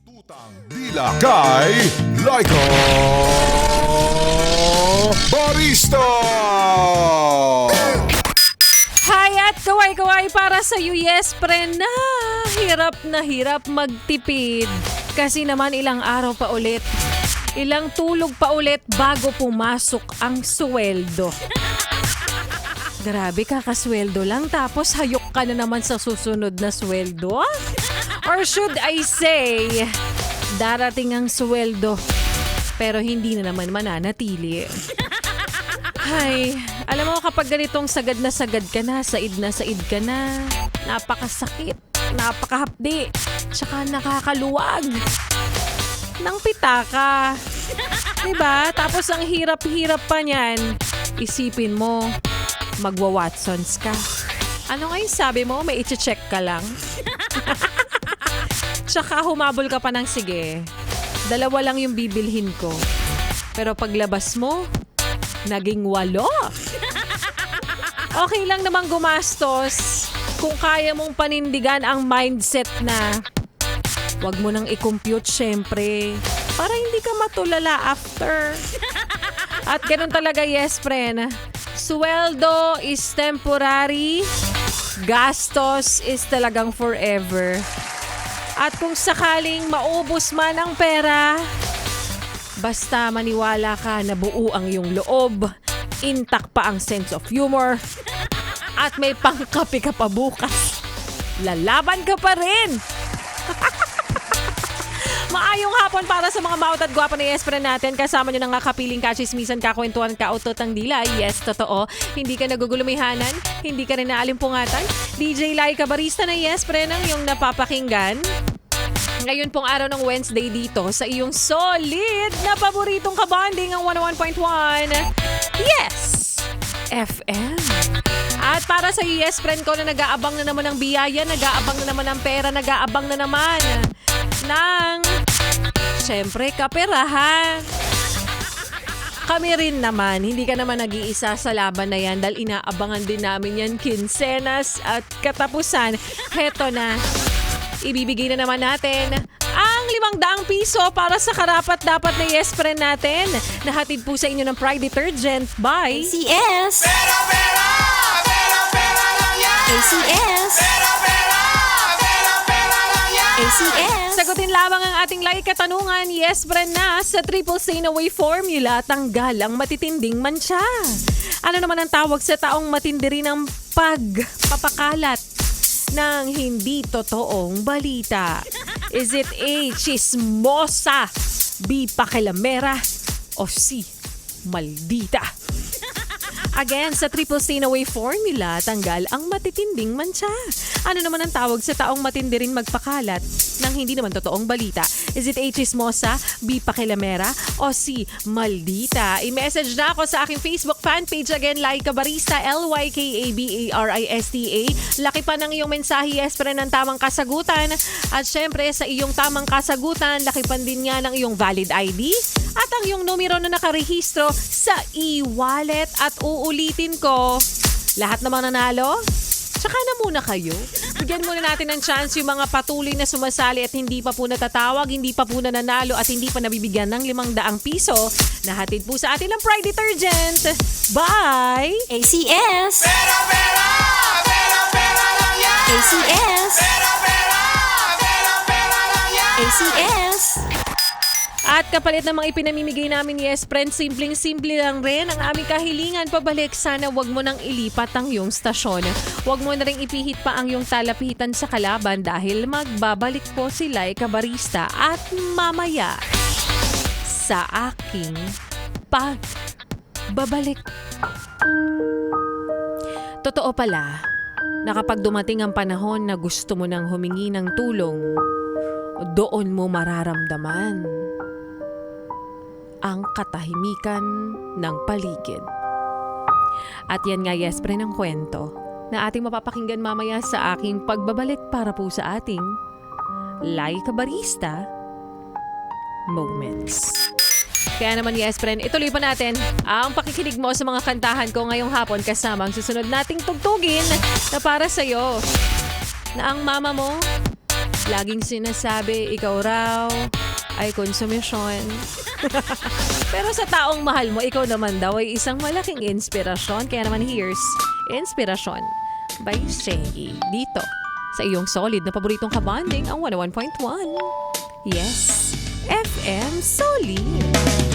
Tutang dila kay Laika Barista! Hayat kaway-kaway para sa iyo, yes, pre, na hirap magtipid. Kasi naman ilang araw pa ulit, ilang tulog pa ulit bago pumasok ang sweldo. Grabe, kakasweldo lang tapos hayok ka na naman sa susunod na sweldo? Or should I say, darating ang sweldo pero hindi na naman mananatili. Ay, alam mo kapag ganitong sagad ka na said ka na, napakasakit, napakahapdi, tsaka nakakaluwag ng pitaka. Diba? Tapos ang hirap-hirap pa niyan, isipin mo, magwa-Watsons ka. Ano nga yung sabi mo? May i-check ka lang? Tsaka humabol ka pa ng sige. 2 lang yung bibilhin ko. Pero paglabas mo, naging 8. Okay lang naman gumastos kung kaya mong panindigan ang mindset na wag mo nang i-compute syempre para hindi ka matulala after. At ganun talaga, yes, friend. Sweldo is temporary. Gastos is talagang forever. At kung sakaling maubos man ang pera, basta maniwala ka na buo ang iyong loob, intact pa ang sense of humor, at may pangkape ka pa bukas, lalaban ka pa rin! Maayong hapon para sa mga maut at gwapo na yes-friend natin. Kasama nyo ng kapiling kachismisan, kakwentuhan, kautot ang dila. Yes, totoo. Hindi ka nagugulumihanan. Hindi ka rin naalimpungatan. DJ Laika Barista na yes-friend ang iyong napapakinggan. Ngayon pong araw ng Wednesday dito sa iyong solid na paboritong kabanding ang 101.1 Yes FM. At para sa yes friend ko na nag-aabang na naman ng biyaya, nag-aabang na naman ng pera, nag-aabang na naman ng syempre kaperahan. Kami rin naman, hindi ka naman nag-iisa sa laban na yan dahil inaabangan din namin yan kinsenas at katapusan. Heto na, ibibigay na naman natin ang 500 piso para sa karapat-dapat na yes friend natin. Nahatid po sa inyo ng Pride Detergent by ACS. Pera, pera! Pera, pera lang yan! ACS. Pera, pera! Pera, pera lang yan! ACS. Sagutin lamang ang ating like katanungan, yes friend na sa Triple Stain Away Formula, tanggal ang matitinding mancha. Ano naman ang tawag sa taong matindi rin ang pagpapakalat ng hindi totoong balita? Is it A, chismosa, B, pakilamera, o C, maldita? Again, sa Triple Stain Away Formula, tanggal ang matitinding mancha. Ano naman ang tawag sa taong matindi rin magpakalat ng hindi naman totoong balita? Is it A, chismosa, B, pakilamera, o C, maldita? I-message na ako sa aking Facebook fanpage. Again, Laika Barista, LYKABARISTA. Laki pa ng iyong mensahe, yes, pero ng tamang kasagutan. At syempre, sa iyong tamang kasagutan, laki pa din nga ng iyong valid ID at ang iyong numero na nakarehistro sa e-wallet. At uulitin ko, lahat namang nanalo, tsaka na muna kayo. Bigyan muna natin ng chance yung mga patuloy na sumasali at hindi pa po natatawag, hindi pa po nananalo at hindi pa nabibigyan ng 500 piso. Nahatid po sa atin ng Pride Detergent by ACS. Pera, pera! Pera, pera lang yan! ACS. Pera, pera! Pera, pera lang yan! ACS. At kapalit ng mga ipinamimigay namin, yes friend, simpleng-simple lang rin ang aming kahilingan pabalik. Sana wag mo nang ilipat ang iyong stasyon. Wag mo na rin ipihit pa ang iyong talapitan sa kalaban dahil magbabalik po si Laika Barista at mamaya sa aking pagbabalik. Totoo pala na kapag dumating ang panahon na gusto mo nang humingi ng tulong, doon mo mararamdaman ang katahimikan ng paligid. At yan nga, yes, pre, ng kwento na ating mapapakinggan mamaya sa aking pagbabalik para po sa ating Laika Barista Moments. Kaya naman, yes, friend, ituloy pa natin ang pakikinig mo sa mga kantahan ko ngayong hapon kasama ang susunod nating tugtugin na para sa'yo. Na ang mama mo Laging sinasabi, ikaw raw ay konsumisyon. Pero sa taong mahal mo, ikaw naman daw ay isang malaking inspirasyon. Kaya naman here's Inspirasyon by Shengi. Dito, sa iyong solid na paboritong kabanding, ang 101.1. Yes, FM Solid.